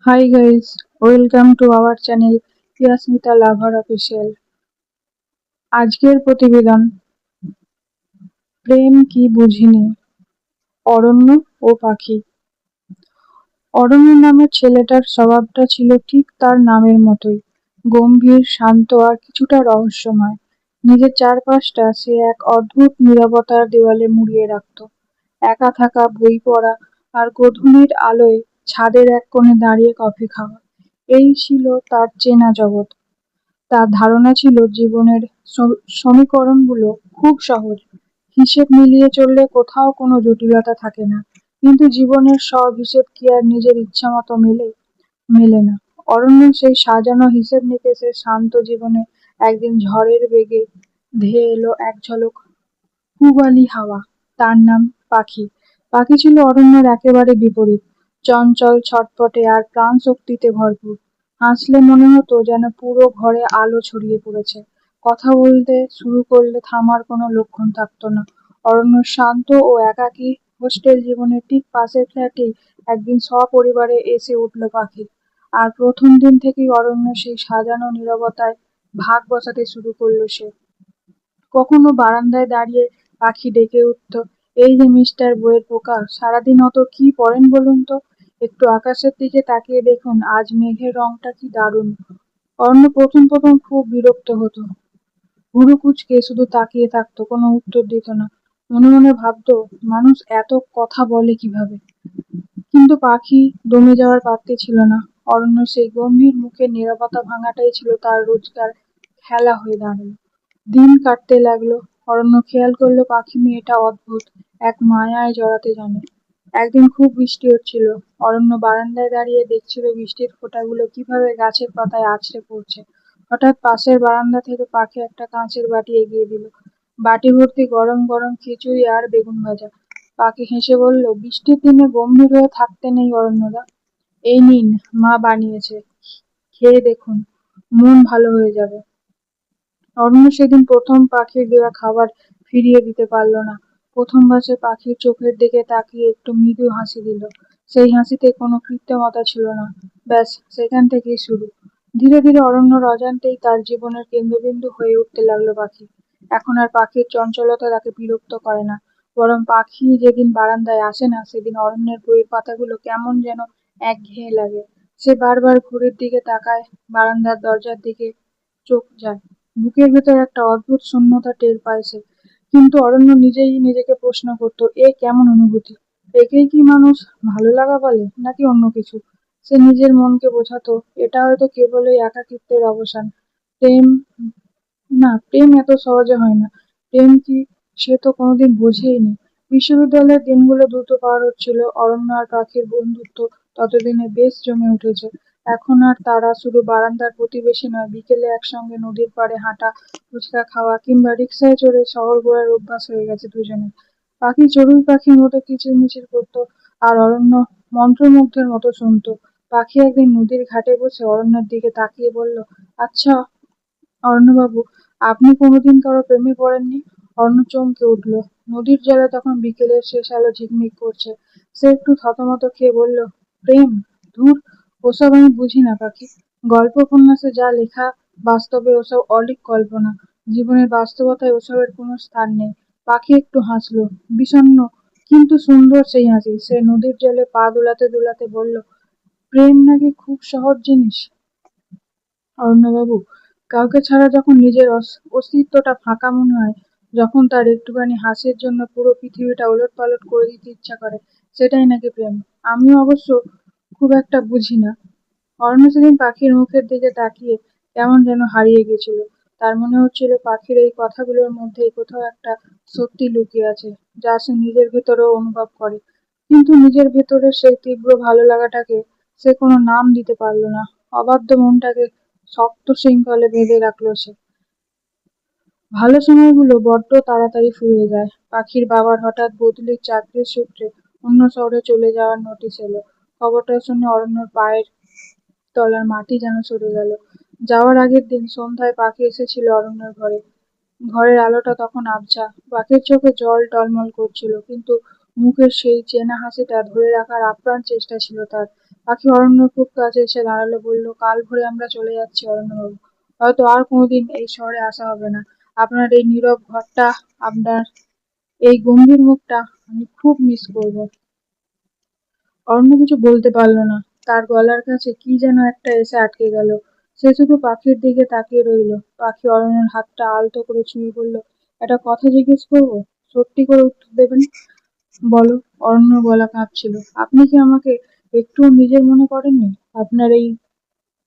Hi guys, welcome to our channel Yasmita lover official. আজকের প্রতিবেদন প্রেম কি বুঝিনি, অরণ্য ও পাখি। অরণ্য নামের ছেলেটার স্বভাবটা ছিল ঠিক তার নামের মতোই, গম্ভীর, শান্ত আর কিছুটা রহস্যময়। নিজের চারপাশটা সে এক অদ্ভুত নীরবতার দেওয়ালে মুড়িয়ে রাখত। একা থাকা, বই পড়া আর গোধূলির আলোয় ছাদের এক কোণে দাঁড়িয়ে কফি খাওয়া, এই ছিল তার চেনা জগৎ। তার ধারণা ছিল জীবনের সমীকরণগুলো খুব সহজ, হিসেব মিলিয়ে চললে কোথাও কোনো জটিলতা থাকে না। কিন্তু জীবনের সব হিসেব কি আর নিজের ইচ্ছামতো মেলে না। অরণ্য সেই সাজানো হিসেব নিকেশের শান্ত জীবনে একদিন ঝড়ের বেগে ধেয়ে এলো এক ঝলক পূবালি হাওয়া। তার নাম পাখি। পাখি ছিল অরণ্যের একেবারে বিপরীত, চঞ্চল, ছটপটে আর প্রাণ শক্তিতে ভরপুর। হাসলে মনে হতো যেন পুরো ঘরে আলো ছড়িয়ে পড়েছে। কথা বলতে শুরু করলে থামার কোনো লক্ষণ থাকতো না। অরণ্যর শান্ত ও একাকী হোস্টেল জীবনের ঠিক পাশের ফ্ল্যাটেই একদিন সপরিবারে এসে উঠল পাখি। আর প্রথম দিন থেকেই অরণ্য সেই সাজানো নীরবতায় ভাগ বসাতে শুরু করলো সে। কখনো বারান্দায় দাঁড়িয়ে পাখি ডেকে উঠত, এই যে মিস্টার বইয়ের পোকা, সারাদিন অত কি পড়েন বলুন তো, একটু আকাশের দিকে তাকিয়ে দেখুন, আজ মেঘের রংটা কি দারুণ। অরণ্য প্রথম প্রথম খুব বিরক্ত হতো, ভুরু কুঁচকে শুধু তাকিয়ে থাকতো, কোনো উত্তর দিত না। মনে মনে ভাবতো, মানুষ এত কথা বলে কিভাবে। কিন্তু পাখি দমে যাওয়ার পাত্রী ছিল না। অরণ্য সেই গম্ভীর মুখের নীরবতা ভাঙাটাই ছিল তার রোজকার খেলা হয়ে দাঁড়ালো। দিন কাটতে লাগলো। অরণ্য খেয়াল করলো পাখি মেয়েটা অদ্ভুত, এক মায়ায় জড়াতে জানে। একদিন খুব বৃষ্টি হচ্ছিল। অরণ্য বারান্দায় দাঁড়িয়ে দেখছিল বৃষ্টির ফোঁটাগুলো কিভাবে গাছের পাতায় আছড়ে পড়ছে। হঠাৎ পাশের বারান্দা থেকে পাখি একটা কাঁচের বাটি এগিয়ে দিল, বাটি ভর্তি গরম গরম খিচুড়ি আর বেগুন ভাজা। পাখি হেসে বলল, বৃষ্টির দিনে গম্ভীর হয়ে থাকতে নেই অরণ্যদা, এই নিন, মা বানিয়েছে, খেয়ে দেখুন, মন ভালো হয়ে যাবে। অরণ্য সেদিন প্রথম পাখির দেওয়া খাবার ফিরিয়ে দিতে পারল না। প্রথমবার সে পাখির চোখের দিকে তাকিয়ে একটু মৃদু হাসি দিল। সেই হাসিতে কোনো কৃত্রিমতা ছিল না। ব্যাস, সেখান থেকেই শুরু। ধীরে ধীরে অরণ্যর অজান্তেই তার জীবনের কেন্দ্রবিন্দু হয়ে উঠতে লাগলো পাখি। এখন আর পাখির চঞ্চলতা তাকে বিরক্ত করে না, বরং পাখি যেদিন বারান্দায় আসে না, সেদিন অরণ্যের বইয়ের পাতাগুলো কেমন যেন একঘেয়ে লাগে। সে বারবার ঘড়ির দিকে তাকায়, বারান্দার দরজার দিকে চোখ যায়। বুকের ভেতর একটা অদ্ভুত শূন্যতা টের পায় সে। কিন্তু অরণ্য নিজেই নিজেকে প্রশ্ন করত, এ কেমন অনুভূতি? একেই কি মানুষ ভালো লাগা বলে, নাকি অন্য কিছু? সে নিজের মনকে বোঝাতো, এটা হয়তো কেবলই একাকিত্বের অবসান। প্রেম না, প্রেম এত সহজে হয় না। প্রেম কি, সে তো কোনোদিন বুঝেইনি। বিশ্ববিদ্যালয়ের দিনগুলো দ্রুত পার হচ্ছিল। অরণ্য আর পাখির বন্ধুত্ব ততদিনে বেশ জমে উঠেছে। এখন আর তারা শুধু বারান্দার প্রতিবেশী নয়, বিকেলে একসঙ্গে নদীর পাড়ে হাঁটা, ফুচকা খাওয়া কিংবা রিকশায় চড়ে শহর ঘোরার অভ্যাস হয়ে গেছে দুজনের। পাখি চড়ুই পাখির মতো কিচিরমিচির করতো, আর অরণ্য মন্ত্রমুগ্ধের মতো শুনতো। পাখি একদিন নদীর ঘাটে বসে অরণ্যের দিকে তাকিয়ে বলল, আচ্ছা অরণ্যবাবু, আপনি কোনোদিন কারো প্রেমে পড়েননি? অরণ্য চমকে উঠল। নদীর জলে তখন বিকেলের শেষ আলো ঝিকমিক করছে। সে একটু থতমত খেয়ে বলল, প্রেম? ধুর, ওসব আমি বুঝি না পাখি। গল্প উপন্যাসে যা লেখা, বাস্তবে ওসব অলীক কল্পনা। জীবনের বাস্তবতায় ওসবের কোনো স্থান নেই। পাখি একটু হাসলো, বিষণ্ণ কিন্তু সুন্দর সেই হাসি। সে নদীর জলে পা দোলাতে দোলাতে বলল, প্রেম নাকি খুব সহজ জিনিস অরণ্যবাবু। কাউকে ছাড়া যখন নিজের অস্তিত্বটা ফাঁকা মনে হয়, যখন তার একটুখানি হাসির জন্য পুরো পৃথিবীটা ওলটপালট করে দিতে ইচ্ছা করে, সেটাই নাকি প্রেম। আমিও অবশ্য খুব একটা বুঝি না। অরণ্য সেদিন পাখির মুখের দিকে তাকিয়ে কেমন যেন হারিয়ে গেছিল। তার মনে হচ্ছিল পাখির এই কথাগুলোর মধ্যেই কোথাও একটা সত্যি লুকিয়ে আছে, যা সে নিজের ভেতরেও অনুভব করে। কিন্তু নিজের ভেতরের সেই তীব্র ভালো লাগাটাকে সে কোনো নাম দিতে পারল না। অবাধ্য মনটাকে শক্ত শৃঙ্খলে বেঁধে রাখলো সে। ভালো সময়গুলো বড্ড তাড়াতাড়ি ফুরিয়ে যায়। পাখির বাবার হঠাৎ বদলির চাকরির সূত্রে অন্য শহরে চলে যাওয়ার নোটিশ এলো। খবরটা শুনে অরণ্যর পায়ের তলার মাটি যেন সরে গেল। যাওয়ার আগের দিন সন্ধ্যায় পাখি এসেছিল অরণ্যের ঘরে। ঘরের আলোটা তখন আবছা। পাখির চোখে জল টলমল করছিল, কিন্তু মুখের সেই চেনা হাসিটা ধরে রাখার আপ্রাণ চেষ্টা ছিল তার। পাখি অরণ্যর খুব কাছে এসে দাঁড়ালো, বলল, কাল ভোরে আমরা চলে যাচ্ছি অরণ্যবাবু। হয়তো আর কোনোদিন এই শহরে আসা হবে না। আপনার এই নীরব ঘরটা, আপনার এই গম্ভীর মুখটা আমি খুব মিস করব। অরণ্য কিছু বলতে পারল না। তার গলার কাছে কি যেন একটা এসে আটকে গেল। সে শুধু পাখির দিকে তাকিয়ে রইল। পাখি অরণ্যের হাতটা আলতো করে ছুঁয়ে বলল, একটা কথা জিজ্ঞেস করবো? সত্যি করে উত্তর দেবেন? বলো। অরণ্যর গলা কাঁপছিল। আপনি কি আমাকে একটুও নিজের মনে করেননি? আপনার এই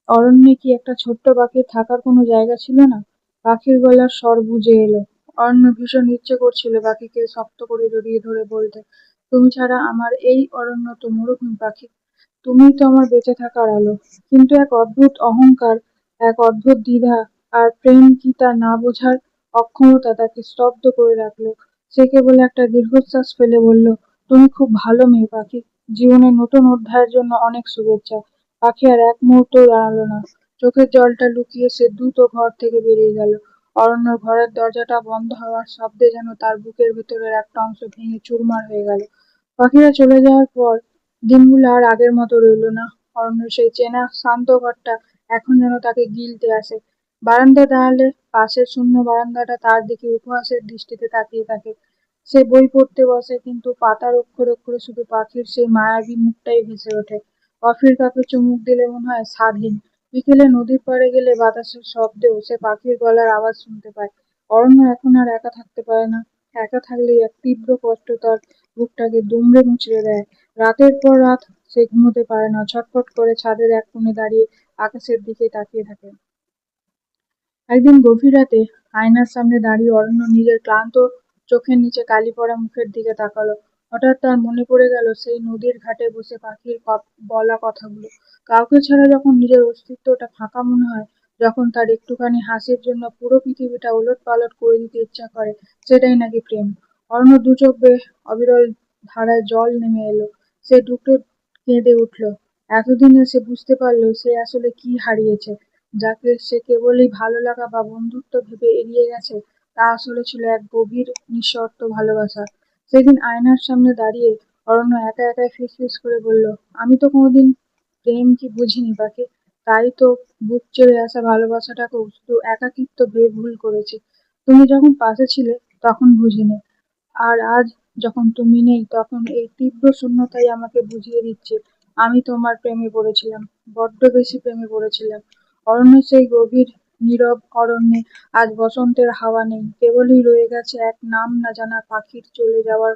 অরণ্যে কি একটা ছোট্ট পাখির থাকার কোনো জায়গা ছিল না? পাখির গলার স্বর বুঝে এলো। অরণ্য ভীষণ ইচ্ছে করছিল পাখিকে শক্ত করে জড়িয়ে ধরে বলতে, তুমি ছাড়া আমার এই অরণ্য তো মরুভূমি পাখি, তুমিই তো আমার বেঁচে থাকার আলো। কিন্তু এক অদ্ভুত অহংকার, এক অদ্ভুত দ্বিধা আর প্রেম কি তা না বোঝার অক্ষমতা তাকে স্তব্ধ করে রাখলো। সে কেবল একটা দীর্ঘশ্বাস ফেলে বলল, তুমি খুব ভালো মেয়ে পাখি। জীবনের নতুন অধ্যায়ের জন্য অনেক শুভেচ্ছা। পাখি আর এক মুহূর্ত দাঁড়ালো না। চোখের জলটা লুকিয়ে সে দ্রুত ঘর থেকে বেরিয়ে গেল। অরণ্যর ঘরের দরজাটা বন্ধ হওয়ার শব্দে যেন তার বুকের ভেতরের একটা অংশ ভেঙে চুরমার হয়ে গেল। পাখিরা চলে যাওয়ার পর দিনগুলো আর আগের মতো রইল না। অরণ্যের সেই চেনা শান্ত ঘরটা এখন যেন তাকে গিলতে আসে। বারান্দায় দাঁড়ালে পাশের শূন্য বারান্দাটা তার দিকে উপহাসের দৃষ্টিতে তাকিয়ে থাকে। সে বই পড়তে বসে, কিন্তু পাতার অক্ষরে অক্ষরে শুধু পাখির সেই মায়াবী মুখটাই ভেসে ওঠে। কফির কাপে চুমুক দিলে মনে হয় স্বাদহীন। বিকেলে নদীর পাড়ে গেলে বাতাসের শব্দেও সে পাখির গলার আওয়াজ শুনতে পায়। অরণ্য এখন আর একা থাকতে পারে না। একা থাকলেই এক তীব্র কষ্ট তার বুকটাকে দুমড়ে মুচড়ে দেয়। রাতের পর রাত সে ঘুমোতে পারে না, ছটফট করে ছাদের এক কোণে দাঁড়িয়ে আকাশের দিকে তাকিয়ে থাকে। একদিন গভীর রাতে আয়নার সামনে দাঁড়িয়ে অরণ্য নিজের ক্লান্ত চোখের নিচে কালি পড়া মুখের দিকে তাকালো। হঠাৎ তার মনে পড়ে গেল সেই নদীর ঘাটে বসে পাখির বলা কথাগুলো। কাউকে ছাড়া যখন নিজের অস্তিত্বটা ফাঁকা মনে হয়, যখন তার একটুখানি হাসির জন্য পুরো পৃথিবীটা ওলট পালট করে দিতে ইচ্ছা করে, সেটাই নাকি প্রেম। অরণ্য দু চোখ বেয়ে অবিরল ধারায় জল নেমে এলো। সে দুটো কেঁদে উঠল। এতদিনে সে বুঝতে পারলো সে আসলে কি হারিয়েছে। যাকে সে কেবলই ভালো লাগা বা বন্ধুত্ব ভেবে এড়িয়ে গেছে, তা আসলে ছিল এক গভীর নিঃশর্ত ভালোবাসা। সেদিন আয়নার সামনে দাঁড়িয়ে অরণ্য একা একাই ফিসফিস করে বলল, আমি তো কোনোদিন প্রেম কি বুঝিনি পাখি। তাই তো বুক চেড়ে আসা ভালোবাসাটাকেও শুধু একাকিত্ব ভেবে ভুল করেছি। তুমি যখন পাশে ছিলে তখন বুঝিনি। আর আজ যখন তুমি নেই, তখন এই তীব্র শূন্যতাই আমাকে বুঝিয়ে দিচ্ছে আমি তোমার প্রেমে পড়েছিলাম, বড্ড বেশি প্রেমে পড়েছিলাম। অরণ্যের সেই গভীর নীরব অরণ্যে আজ বসন্তের হাওয়া নেই, কেবলই রয়ে গেছে এক নাম না জানা পাখির চলে যাওয়ার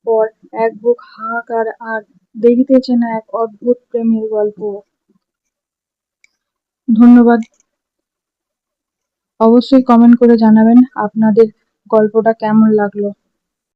পর এক বুক হাহাকার আর দেরিতেছে না এক অদ্ভুত প্রেমের গল্প। ধন্যবাদ। অবশ্যই কমেন্ট করে জানাবেন আপনাদের গল্পটা কেমন লাগলো।